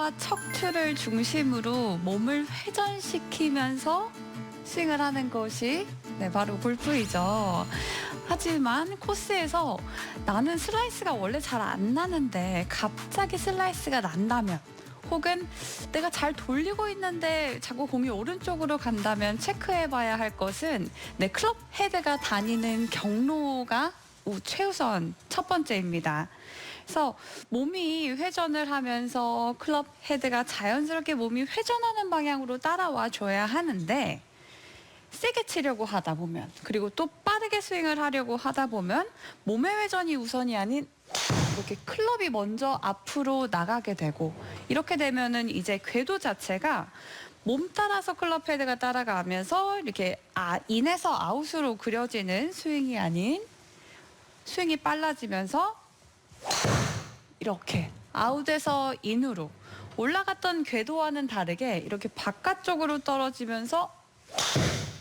어깨와 척추를 중심으로 몸을 회전시키면서 스윙을 하는 것이 바로 골프이죠. 하지만 코스에서 나는 슬라이스가 원래 잘 안 나는데 갑자기 슬라이스가 난다면, 혹은 내가 잘 돌리고 있는데 자꾸 공이 오른쪽으로 간다면 체크해봐야 할 것은 내 클럽 헤드가 다니는 경로가 최우선 첫 번째입니다. 그래서 몸이 회전을 하면서 클럽 헤드가 자연스럽게 몸이 회전하는 방향으로 따라와 줘야 하는데, 세게 치려고 하다 보면, 그리고 또 빠르게 스윙을 하려고 하다 보면 몸의 회전이 우선이 아닌 이렇게 클럽이 먼저 앞으로 나가게 되고, 이렇게 되면은 이제 궤도 자체가 몸 따라서 클럽 헤드가 따라가면서 이렇게 인에서 아웃으로 그려지는 스윙이 아닌, 스윙이 빨라지면서 이렇게 아웃에서 인으로 올라갔던 궤도와는 다르게 이렇게 바깥쪽으로 떨어지면서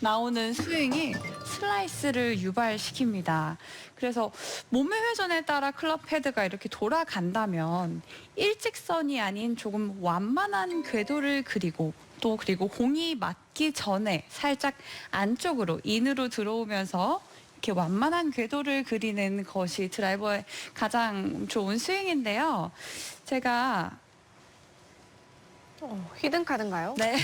나오는 스윙이 슬라이스를 유발시킵니다. 그래서 몸의 회전에 따라 클럽 헤드가 이렇게 돌아간다면 일직선이 아닌 조금 완만한 궤도를 그리고, 또 그리고 공이 맞기 전에 살짝 안쪽으로 인으로 들어오면서 이렇게 완만한 궤도를 그리는 것이 드라이버의 가장 좋은 스윙인데요. 제가 히든 카드인가요? 네.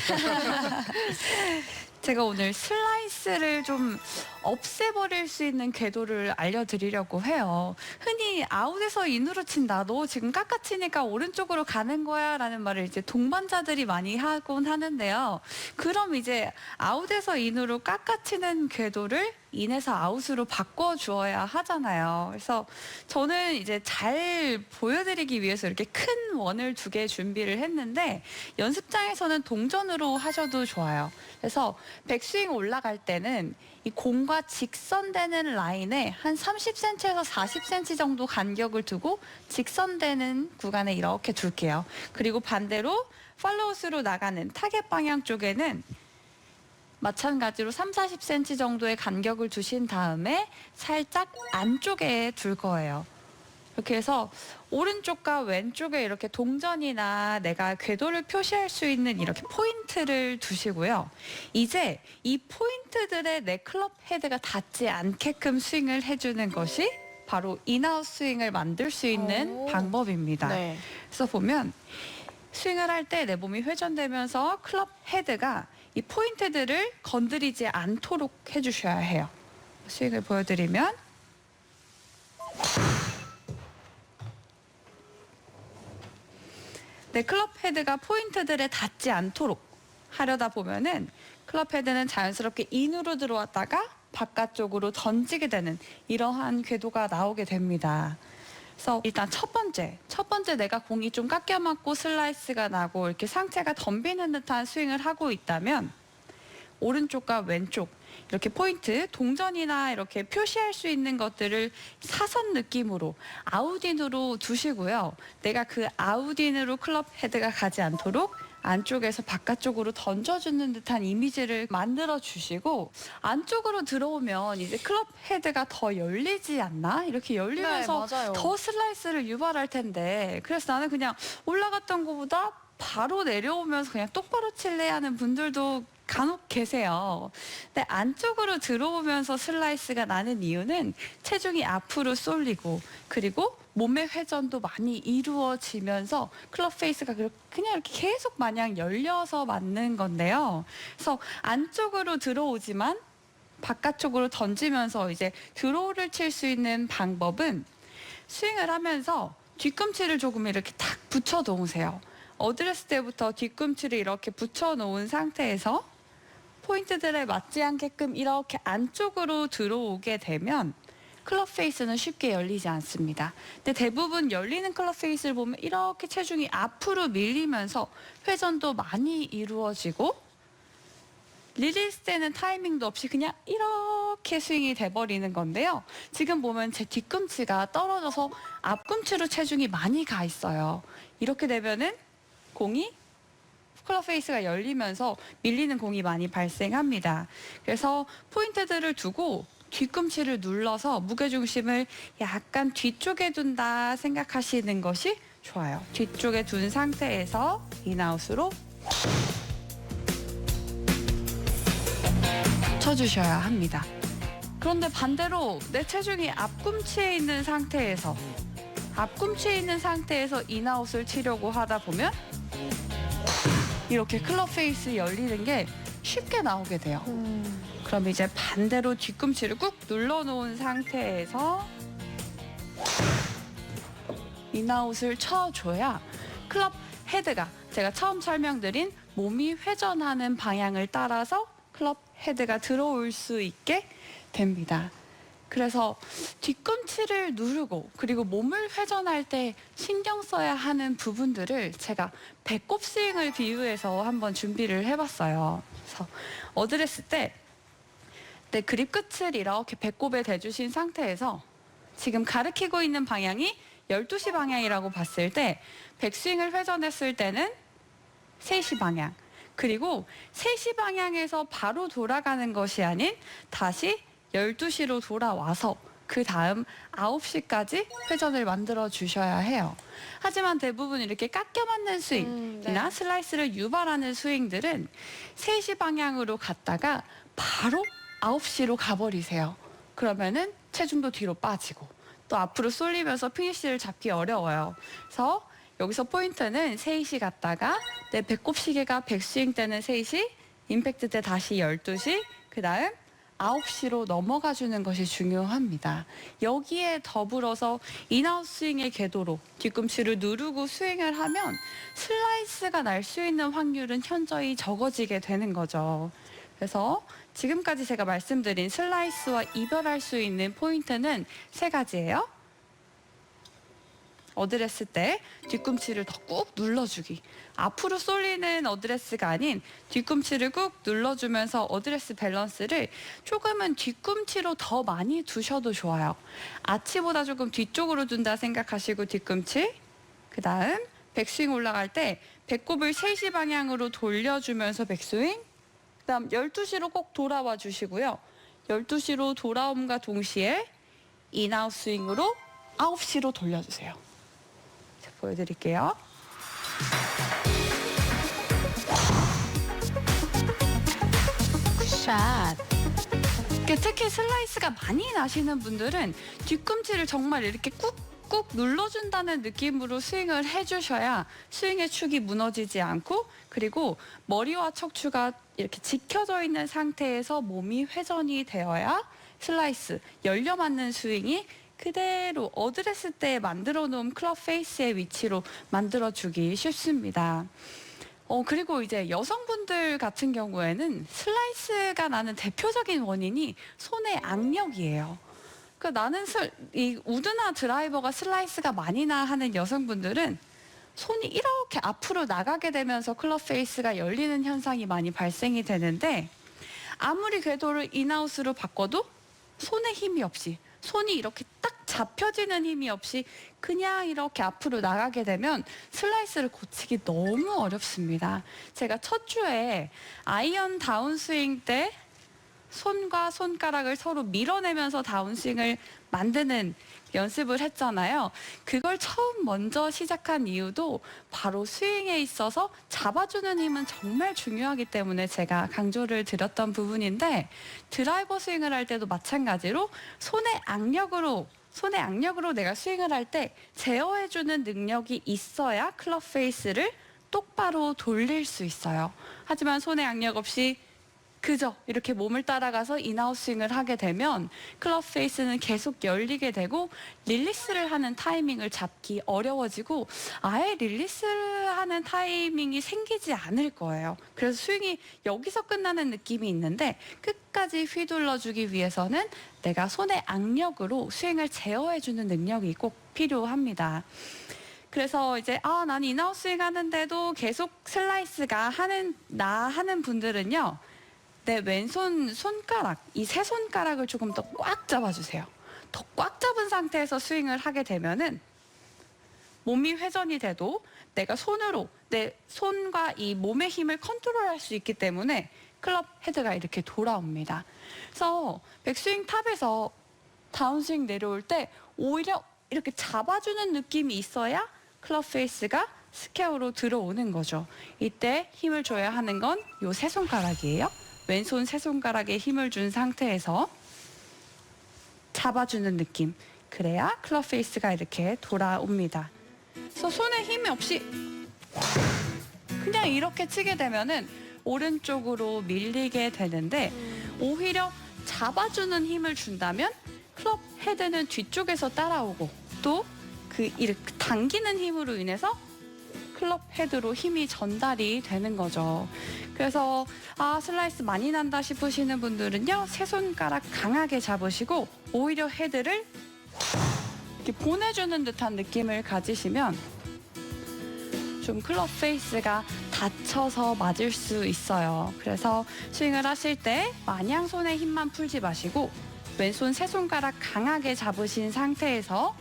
제가 오늘 슬라이스를 좀 없애버릴 수 있는 궤도를 알려드리려고 해요. 흔히 아웃에서 인으로 친다, 너 지금 깎아치니까 오른쪽으로 가는 거야 라는 말을 이제 동반자들이 많이 하곤 하는데요. 그럼 이제 아웃에서 인으로 깎아치는 궤도를 인에서 아웃으로 바꿔주어야 하잖아요. 그래서 저는 이제 잘 보여드리기 위해서 이렇게 큰 원을 2개 준비를 했는데, 연습장에서는 동전으로 하셔도 좋아요. 그래서 백스윙 올라갈 때는 이 공과 직선되는 라인에 한 30cm에서 40cm 정도 간격을 두고 직선되는 구간에 이렇게 둘게요. 그리고 반대로 팔로우스로 나가는 타겟 방향 쪽에는 마찬가지로 30-40cm 정도의 간격을 두신 다음에 살짝 안쪽에 둘 거예요. 이렇게 해서 오른쪽과 왼쪽에 이렇게 동전이나 내가 궤도를 표시할 수 있는 이렇게 포인트를 두시고요. 이제 이 포인트들에 내 클럽 헤드가 닿지 않게끔 스윙을 해주는 것이 바로 인아웃 스윙을 만들 수 있는 방법입니다. 네. 그래서 보면 스윙을 할 때 내 몸이 회전되면서 클럽 헤드가 이 포인트들을 건드리지 않도록 해주셔야 해요. 스윙을 보여드리면, 내 클럽 헤드가 포인트들에 닿지 않도록 하려다 보면은 클럽 헤드는 자연스럽게 인으로 들어왔다가 바깥쪽으로 던지게 되는 이러한 궤도가 나오게 됩니다. 그래서 일단 첫 번째 내가 공이 좀 깎여 맞고 슬라이스가 나고 이렇게 상체가 덤비는 듯한 스윙을 하고 있다면, 오른쪽과 왼쪽 이렇게 포인트, 동전이나 이렇게 표시할 수 있는 것들을 사선 느낌으로 아웃인으로 두시고요. 내가 그 아웃인으로 클럽 헤드가 가지 않도록 안쪽에서 바깥쪽으로 던져주는 듯한 이미지를 만들어 주시고, 안쪽으로 들어오면 이제 클럽 헤드가 더 열리지 않나? 이렇게 열리면서 네, 맞아요. 더 슬라이스를 유발할 텐데, 그래서 나는 그냥 올라갔던 것보다 바로 내려오면서 그냥 똑바로 칠래 하는 분들도 간혹 계세요. 근데 안쪽으로 들어오면서 슬라이스가 나는 이유는 체중이 앞으로 쏠리고, 그리고 몸의 회전도 많이 이루어지면서 클럽 페이스가 그냥 이렇게 계속 마냥 열려서 맞는 건데요. 그래서 안쪽으로 들어오지만 바깥쪽으로 던지면서 이제 드로우를 칠 수 있는 방법은, 스윙을 하면서 뒤꿈치를 조금 이렇게 탁 붙여 놓으세요. 어드레스 때부터 뒤꿈치를 이렇게 붙여 놓은 상태에서 포인트들에 맞지 않게끔 이렇게 안쪽으로 들어오게 되면 클럽 페이스는 쉽게 열리지 않습니다. 근데 대부분 열리는 클럽 페이스를 보면 이렇게 체중이 앞으로 밀리면서 회전도 많이 이루어지고, 리리스 때는 타이밍도 없이 그냥 이렇게 스윙이 돼버리는 건데요. 지금 보면 제 뒤꿈치가 떨어져서 앞꿈치로 체중이 많이 가 있어요. 이렇게 되면은 공이 클럽 페이스가 열리면서 밀리는 공이 많이 발생합니다. 그래서 포인트들을 두고 뒤꿈치를 눌러서 무게중심을 약간 뒤쪽에 둔다 생각하시는 것이 좋아요. 뒤쪽에 둔 상태에서 인아웃으로 쳐주셔야 합니다. 그런데 반대로 내 체중이 앞꿈치에 있는 상태에서 인아웃을 치려고 하다 보면 이렇게 클럽 페이스 열리는 게 쉽게 나오게 돼요. 그럼 이제 반대로 뒤꿈치를 꾹 눌러놓은 상태에서 인아웃을 쳐줘야 클럽 헤드가 제가 처음 설명드린 몸이 회전하는 방향을 따라서 클럽 헤드가 들어올 수 있게 됩니다. 그래서 뒤꿈치를 누르고 그리고 몸을 회전할 때 신경 써야 하는 부분들을 제가 배꼽 스윙을 비유해서 한번 준비를 해봤어요. 그래서 어드레스 때 내 그립 끝을 이렇게 배꼽에 대주신 상태에서 지금 가리키고 있는 방향이 12시 방향이라고 봤을 때 백스윙을 회전했을 때는 3시 방향, 그리고 3시 방향에서 바로 돌아가는 것이 아닌 다시 12시로 돌아와서 그 다음 9시까지 회전을 만들어 주셔야 해요. 하지만 대부분 이렇게 깎여 맞는 스윙이나 슬라이스를 유발하는 스윙들은 3시 방향으로 갔다가 바로 9시로 가버리세요. 그러면은 체중도 뒤로 빠지고 또 앞으로 쏠리면서 피니쉬를 잡기 어려워요. 그래서 여기서 포인트는 3시 갔다가 내 배꼽 시계가 백스윙 때는 3시, 임팩트 때 다시 12시, 그 다음 9시로 넘어가 주는 것이 중요합니다. 여기에 더불어서 인아웃 스윙의 궤도로 뒤꿈치를 누르고 스윙을 하면 슬라이스가 날 수 있는 확률은 현저히 적어지게 되는 거죠. 그래서 지금까지 제가 말씀드린 슬라이스와 이별할 수 있는 포인트는 3가지예요. 어드레스 때 뒤꿈치를 더 꾹 눌러주기. 앞으로 쏠리는 어드레스가 아닌 뒤꿈치를 꾹 눌러주면서 어드레스 밸런스를 조금은 뒤꿈치로 더 많이 두셔도 좋아요. 아치보다 조금 뒤쪽으로 둔다 생각하시고 뒤꿈치. 그 다음 백스윙 올라갈 때 배꼽을 3시 방향으로 돌려주면서 백스윙. 그 다음 12시로 꼭 돌아와 주시고요. 12시로 돌아옴과 동시에 인아웃 스윙으로 9시로 돌려주세요. 자, 보여드릴게요. 샷. 특히 슬라이스가 많이 나시는 분들은 뒤꿈치를 정말 이렇게 꾹꾹 눌러준다는 느낌으로 스윙을 해주셔야 스윙의 축이 무너지지 않고, 그리고 머리와 척추가 이렇게 지켜져 있는 상태에서 몸이 회전이 되어야 슬라이스, 열려 맞는 스윙이 그대로 어드레스 때 만들어 놓은 클럽 페이스의 위치로 만들어주기 쉽습니다. 그리고 이제 여성분들 같은 경우에는 슬라이스가 나는 대표적인 원인이 손의 악력이에요. 그러니까 나는 이 우드나 드라이버가 슬라이스가 많이 나 하는 여성분들은 손이 이렇게 앞으로 나가게 되면서 클럽 페이스가 열리는 현상이 많이 발생이 되는데, 아무리 궤도를 인아웃으로 바꿔도 손에 힘이 없이, 손이 이렇게 딱 잡혀지는 힘이 없이 그냥 이렇게 앞으로 나가게 되면 슬라이스를 고치기 너무 어렵습니다. 제가 첫 주에 아이언 다운스윙 때 손과 손가락을 서로 밀어내면서 다운스윙을 만드는 연습을 했잖아요. 그걸 처음 먼저 시작한 이유도 바로 스윙에 있어서 잡아주는 힘은 정말 중요하기 때문에 제가 강조를 드렸던 부분인데, 드라이버 스윙을 할 때도 마찬가지로 손의 악력으로 내가 스윙을 할 때 제어해주는 능력이 있어야 클럽 페이스를 똑바로 돌릴 수 있어요. 하지만 손의 악력 없이 그저 이렇게 몸을 따라가서 인아웃 스윙을 하게 되면 클럽 페이스는 계속 열리게 되고 릴리스를 하는 타이밍을 잡기 어려워지고 아예 릴리스를 하는 타이밍이 생기지 않을 거예요. 그래서 스윙이 여기서 끝나는 느낌이 있는데, 끝까지 휘둘러주기 위해서는 내가 손의 악력으로 스윙을 제어해주는 능력이 꼭 필요합니다. 그래서 이제 난 인아웃 스윙 하는데도 계속 슬라이스가 하는 분들은요, 내 왼손 손가락, 이 세 손가락을 조금 더 꽉 잡아주세요. 더 꽉 잡은 상태에서 스윙을 하게 되면은 몸이 회전이 돼도 내가 손으로 내 손과 이 몸의 힘을 컨트롤할 수 있기 때문에 클럽 헤드가 이렇게 돌아옵니다. 그래서 백스윙 탑에서 다운스윙 내려올 때 오히려 이렇게 잡아주는 느낌이 있어야 클럽 페이스가 스퀘어로 들어오는 거죠. 이때 힘을 줘야 하는 건 요 세 손가락이에요. 왼손 세 손가락에 힘을 준 상태에서 잡아주는 느낌. 그래야 클럽 페이스가 이렇게 돌아옵니다. 그래서 손에 힘이 없이 그냥 이렇게 치게 되면은 오른쪽으로 밀리게 되는데, 오히려 잡아주는 힘을 준다면 클럽 헤드는 뒤쪽에서 따라오고, 또 그 이렇게 당기는 힘으로 인해서 클럽 헤드로 힘이 전달이 되는 거죠. 그래서 슬라이스 많이 난다 싶으시는 분들은요, 세 손가락 강하게 잡으시고 오히려 헤드를 이렇게 보내주는 듯한 느낌을 가지시면 좀 클럽 페이스가 다쳐서 맞을 수 있어요. 그래서 스윙을 하실 때 마냥 손에 힘만 풀지 마시고 왼손 세 손가락 강하게 잡으신 상태에서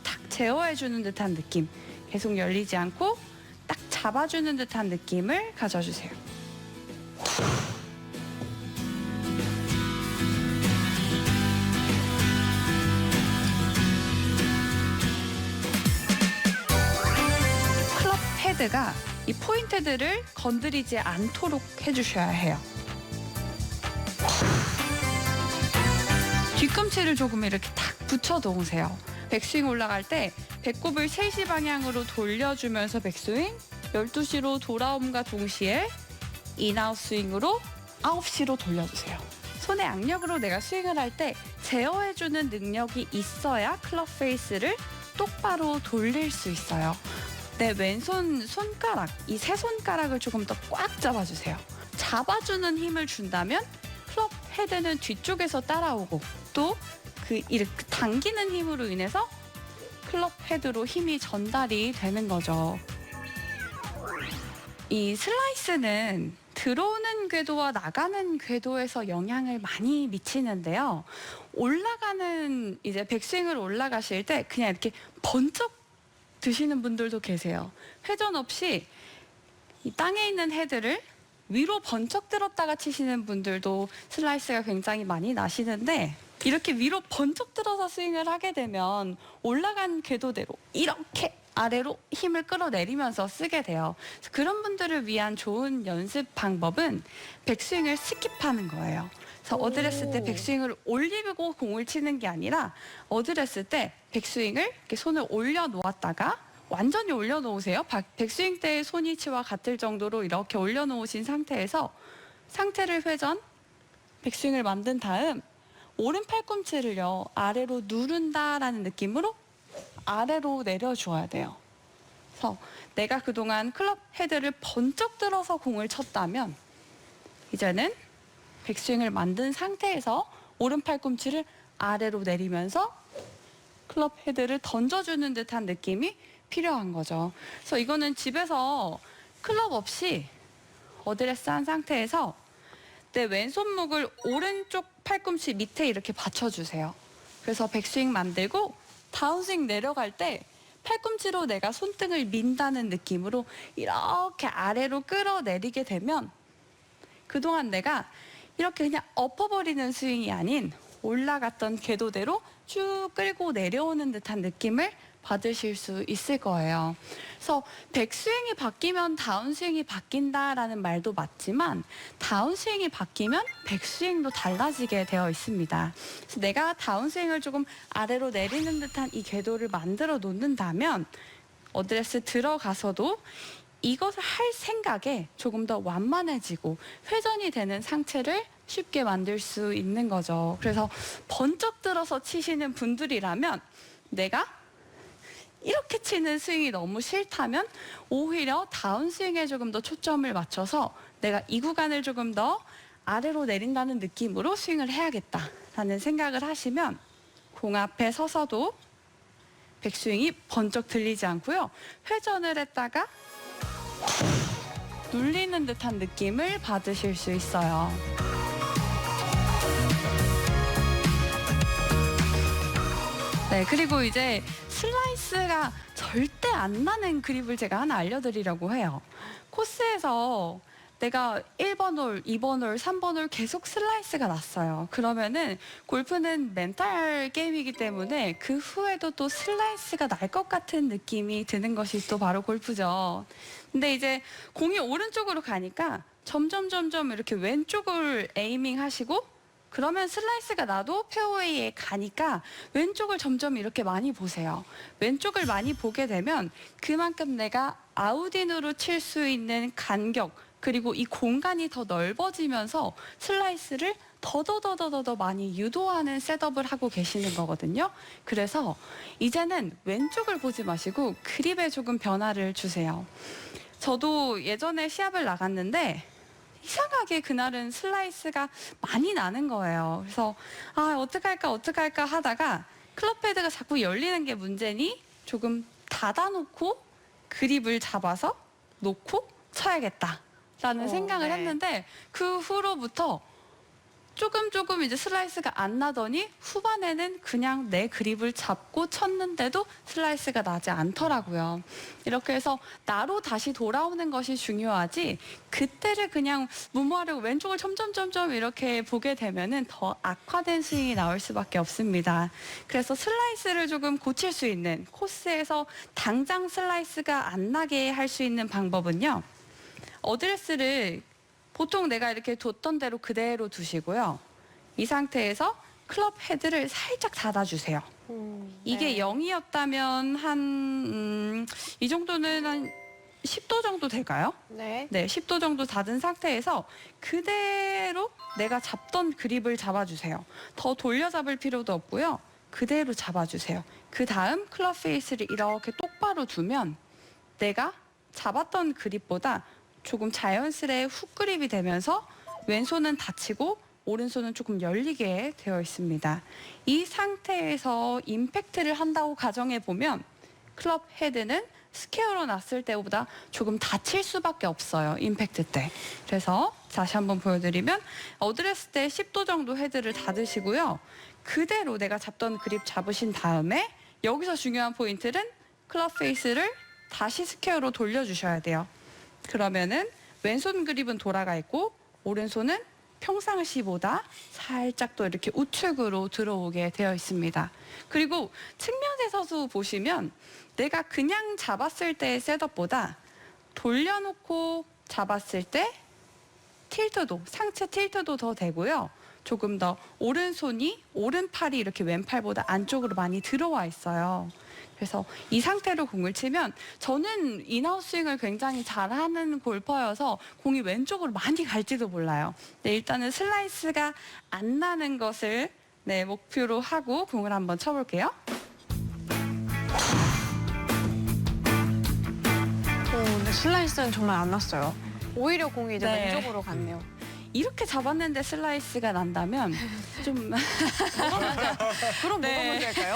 탁 제어해주는 듯한 느낌, 계속 열리지 않고 딱 잡아주는 듯한 느낌을 가져주세요. 클럽 헤드가 이 포인트들을 건드리지 않도록 해주셔야 해요. 뒤꿈치를 조금 이렇게 탁 붙여 놓으세요. 백스윙 올라갈 때 배꼽을 3시 방향으로 돌려주면서 백스윙, 12시로 돌아옴과 동시에 인아웃 스윙으로 9시로 돌려주세요. 손의 악력으로 내가 스윙을 할 때 제어해주는 능력이 있어야 클럽 페이스를 똑바로 돌릴 수 있어요. 내 왼손 손가락, 이 세 손가락을 조금 더 꽉 잡아주세요. 잡아주는 힘을 준다면 클럽 헤드는 뒤쪽에서 따라오고, 또 그 이렇게 당기는 힘으로 인해서 클럽 헤드로 힘이 전달이 되는 거죠. 이 슬라이스는 들어오는 궤도와 나가는 궤도에서 영향을 많이 미치는데요. 올라가는 이제 백스윙을 올라가실 때 그냥 이렇게 번쩍 드시는 분들도 계세요. 회전 없이 이 땅에 있는 헤드를 위로 번쩍 들었다가 치시는 분들도 슬라이스가 굉장히 많이 나시는데, 이렇게 위로 번쩍 들어서 스윙을 하게 되면 올라간 궤도대로 이렇게 아래로 힘을 끌어내리면서 쓰게 돼요. 그래서 그런 분들을 위한 좋은 연습 방법은 백스윙을 스킵하는 거예요. 그래서 어드레스 때 백스윙을 올리고 공을 치는 게 아니라, 어드레스 때 백스윙을 이렇게 손을 올려 놓았다가 완전히 올려 놓으세요. 백스윙 때의 손 위치와 같을 정도로 이렇게 올려 놓으신 상태에서 상태를 회전, 백스윙을 만든 다음 오른 팔꿈치를요 아래로 누른다라는 느낌으로 아래로 내려줘야 돼요. 그래서 내가 그동안 클럽 헤드를 번쩍 들어서 공을 쳤다면 이제는 백스윙을 만든 상태에서 오른 팔꿈치를 아래로 내리면서 클럽 헤드를 던져주는 듯한 느낌이 필요한 거죠. 그래서 이거는 집에서 클럽 없이 어드레스 한 상태에서 내 왼손목을 오른쪽 팔꿈치 밑에 이렇게 받쳐주세요. 그래서 백스윙 만들고 다운스윙 내려갈 때 팔꿈치로 내가 손등을 민다는 느낌으로 이렇게 아래로 끌어내리게 되면 그동안 내가 이렇게 그냥 엎어버리는 스윙이 아닌 올라갔던 궤도대로 쭉 끌고 내려오는 듯한 느낌을 받으실 수 있을 거예요. 그래서 백스윙이 바뀌면 다운스윙이 바뀐다라는 말도 맞지만, 다운스윙이 바뀌면 백스윙도 달라지게 되어 있습니다. 그래서 내가 다운스윙을 조금 아래로 내리는 듯한 이 궤도를 만들어 놓는다면 어드레스 들어가서도 이것을 할 생각에 조금 더 완만해지고 회전이 되는 상체를 쉽게 만들 수 있는 거죠. 그래서 번쩍 들어서 치시는 분들이라면 내가 이렇게 치는 스윙이 너무 싫다면 오히려 다운스윙에 조금 더 초점을 맞춰서 내가 이 구간을 조금 더 아래로 내린다는 느낌으로 스윙을 해야겠다라는 생각을 하시면 공 앞에 서서도 백스윙이 번쩍 들리지 않고요. 회전을 했다가 눌리는 듯한 느낌을 받으실 수 있어요. 네, 그리고 이제 슬라이스가 절대 안 나는 그립을 제가 하나 알려드리려고 해요. 코스에서 내가 1번 홀, 2번 홀, 3번 홀 계속 슬라이스가 났어요. 그러면은 골프는 멘탈 게임이기 때문에 그 후에도 또 슬라이스가 날 것 같은 느낌이 드는 것이 또 바로 골프죠. 근데 이제 공이 오른쪽으로 가니까 점점 이렇게 왼쪽을 에이밍 하시고 그러면 슬라이스가 나도 페어웨이에 가니까 왼쪽을 점점 이렇게 많이 보세요. 왼쪽을 많이 보게 되면 그만큼 내가 아웃인으로 칠 수 있는 간격 그리고 이 공간이 더 넓어지면서 슬라이스를 더 많이 유도하는 셋업을 하고 계시는 거거든요. 그래서 이제는 왼쪽을 보지 마시고 그립에 조금 변화를 주세요. 저도 예전에 시합을 나갔는데 이상하게 그날은 슬라이스가 많이 나는 거예요. 그래서 어떡할까 하다가 클럽 헤드가 자꾸 열리는 게 문제니 조금 닫아놓고 그립을 잡아서 놓고 쳐야겠다라는 생각을 했는데 그 후로부터 조금 이제 슬라이스가 안 나더니 후반에는 그냥 내 그립을 잡고 쳤는데도 슬라이스가 나지 않더라고요. 이렇게 해서 나로 다시 돌아오는 것이 중요하지 그때를 그냥 무모하려고 왼쪽을 점점 이렇게 보게 되면은 더 악화된 스윙이 나올 수밖에 없습니다. 그래서 슬라이스를 조금 고칠 수 있는 코스에서 당장 슬라이스가 안 나게 할 수 있는 방법은요. 어드레스를 보통 내가 이렇게 뒀던 대로 그대로 두시고요. 이 상태에서 클럽 헤드를 살짝 닫아주세요. 이게 0이었다면 이 정도는 한 10도 정도 될까요? 네. 네, 10도 정도 닫은 상태에서 그대로 내가 잡던 그립을 잡아주세요. 더 돌려 잡을 필요도 없고요. 그대로 잡아주세요. 그 다음 클럽 페이스를 이렇게 똑바로 두면 내가 잡았던 그립보다 조금 자연스레 훅 그립이 되면서 왼손은 닫히고 오른손은 조금 열리게 되어 있습니다. 이 상태에서 임팩트를 한다고 가정해 보면 클럽 헤드는 스퀘어로 놨을 때보다 조금 닫힐 수밖에 없어요. 임팩트 때. 그래서 다시 한번 보여드리면 어드레스 때 10도 정도 헤드를 닫으시고요. 그대로 내가 잡던 그립 잡으신 다음에 여기서 중요한 포인트는 클럽 페이스를 다시 스퀘어로 돌려주셔야 돼요. 그러면은 왼손 그립은 돌아가 있고 오른손은 평상시보다 살짝 또 이렇게 우측으로 들어오게 되어 있습니다. 그리고 측면에서도 보시면 내가 그냥 잡았을 때의 셋업보다 돌려놓고 잡았을 때 틸트도, 상체 틸트도 더 되고요. 조금 더 오른팔이 이렇게 왼팔보다 안쪽으로 많이 들어와 있어요. 그래서 이 상태로 공을 치면 저는 인아웃 스윙을 굉장히 잘하는 골퍼여서 공이 왼쪽으로 많이 갈지도 몰라요. 네, 일단은 슬라이스가 안 나는 것을 목표로 하고 공을 한번 쳐볼게요. 근데 슬라이스는 정말 안 났어요. 오히려 공이 이제 네. 왼쪽으로 갔네요. 이렇게 잡았는데 슬라이스가 난다면 좀 그럼 뭐가 네. 문제일까요?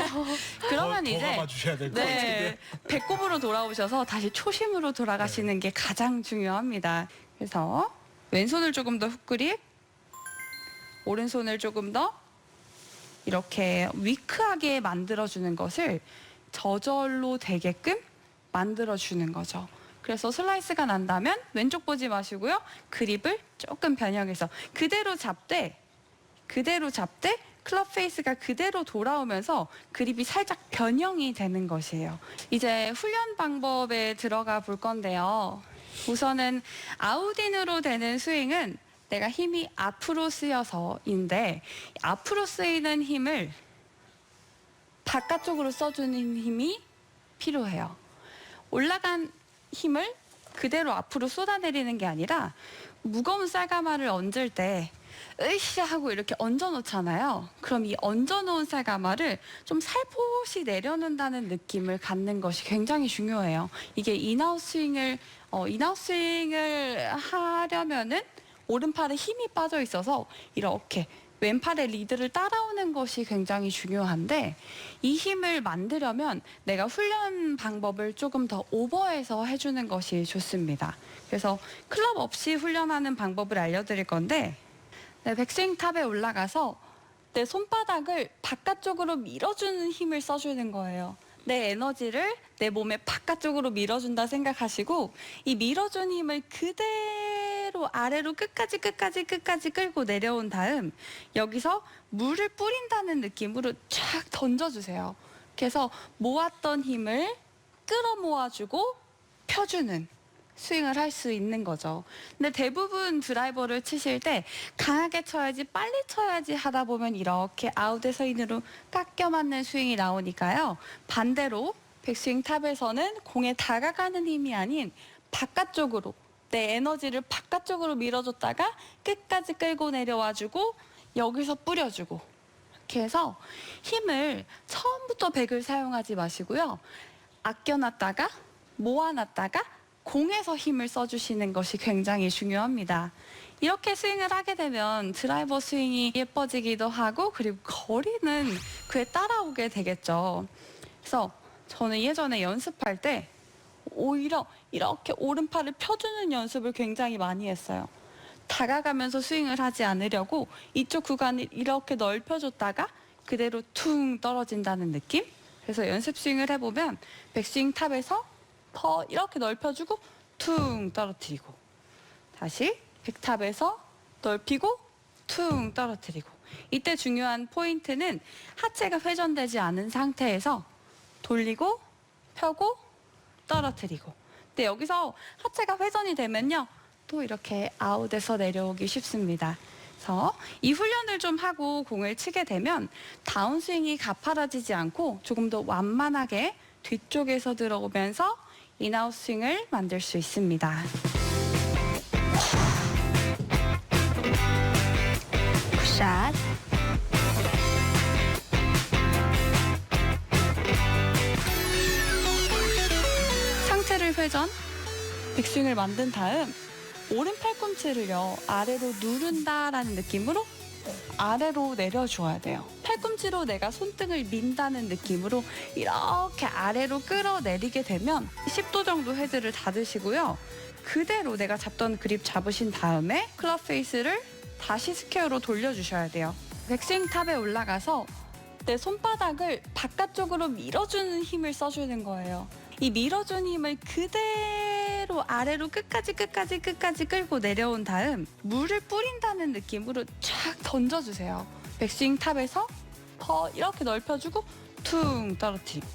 그러면 더 이제 감아주셔야 될 것 같은데. 배꼽으로 돌아오셔서 다시 초심으로 돌아가시는 게 가장 중요합니다. 그래서 왼손을 조금 더 훅 그립, 오른손을 조금 더 이렇게 위크하게 만들어주는 것을 저절로 되게끔 만들어주는 거죠. 그래서 슬라이스가 난다면 왼쪽 보지 마시고요. 그립을 조금 변형해서 그대로 잡되 클럽 페이스가 그대로 돌아오면서 그립이 살짝 변형이 되는 것이에요. 이제 훈련 방법에 들어가 볼 건데요. 우선은 아웃인으로 되는 스윙은 내가 힘이 앞으로 쓰여서인데 앞으로 쓰이는 힘을 바깥쪽으로 써주는 힘이 필요해요. 올라간 힘을 그대로 앞으로 쏟아내리는 게 아니라 무거운 쌀가마를 얹을 때 으쌰 하고 이렇게 얹어놓잖아요. 그럼 이 얹어놓은 쌀가마를 좀 살포시 내려놓는다는 느낌을 갖는 것이 굉장히 중요해요. 이게 인아웃 스윙을 하려면은 오른팔에 힘이 빠져 있어서 이렇게 왼팔의 리드를 따라오는 것이 굉장히 중요한데 이 힘을 만들려면 내가 훈련 방법을 조금 더 오버해서 해주는 것이 좋습니다. 그래서 클럽 없이 훈련하는 방법을 알려드릴 건데 백스윙 탑에 올라가서 내 손바닥을 바깥쪽으로 밀어주는 힘을 써주는 거예요. 내 에너지를 내 몸의 바깥쪽으로 밀어준다 생각하시고 이 밀어준 힘을 그대로 아래로 끝까지 끌고 내려온 다음 여기서 물을 뿌린다는 느낌으로 쫙 던져주세요. 그래서 모았던 힘을 끌어모아주고 펴주는 스윙을 할 수 있는 거죠. 근데 대부분 드라이버를 치실 때 강하게 쳐야지 빨리 쳐야지 하다 보면 이렇게 아웃에서 인으로 깎여 맞는 스윙이 나오니까요. 반대로 백스윙 탑에서는 공에 다가가는 힘이 아닌 바깥쪽으로 내 에너지를 바깥쪽으로 밀어줬다가 끝까지 끌고 내려와주고 여기서 뿌려주고 이렇게 해서 힘을 처음부터 100을 사용하지 마시고요. 아껴놨다가 모아놨다가 공에서 힘을 써주시는 것이 굉장히 중요합니다. 이렇게 스윙을 하게 되면 드라이버 스윙이 예뻐지기도 하고 그리고 거리는 그에 따라오게 되겠죠. 그래서 저는 예전에 연습할 때 오히려 이렇게 오른팔을 펴주는 연습을 굉장히 많이 했어요. 다가가면서 스윙을 하지 않으려고 이쪽 구간을 이렇게 넓혀줬다가 그대로 퉁 떨어진다는 느낌? 그래서 연습 스윙을 해보면 백스윙 탑에서 더 이렇게 넓혀주고 퉁 떨어뜨리고 다시 백탑에서 넓히고 퉁 떨어뜨리고 이때 중요한 포인트는 하체가 회전되지 않은 상태에서 돌리고 펴고 떨어뜨리고 근데 여기서 하체가 회전이 되면요 또 이렇게 아웃에서 내려오기 쉽습니다. 그래서 이 훈련을 좀 하고 공을 치게 되면 다운스윙이 가파라지지 않고 조금 더 완만하게 뒤쪽에서 들어오면서 인아웃 스윙을 만들 수 있습니다. 샷. 상체를 회전, 백스윙을 만든 다음 오른 팔꿈치를요 아래로 누른다라는 느낌으로 아래로 내려줘야 돼요. 팔꿈치로 내가 손등을 민다는 느낌으로 이렇게 아래로 끌어내리게 되면 10도 정도 헤드를 닫으시고요. 그대로 내가 잡던 그립 잡으신 다음에 클럽 페이스를 다시 스퀘어로 돌려주셔야 돼요. 백스윙 탑에 올라가서 내 손바닥을 바깥쪽으로 밀어주는 힘을 써주는 거예요. 이 밀어준 힘을 그대로 아래로 끝까지 끌고 내려온 다음 물을 뿌린다는 느낌으로 쫙 던져주세요. 백스윙 탑에서 더 이렇게 넓혀주고 퉁 떨어뜨리고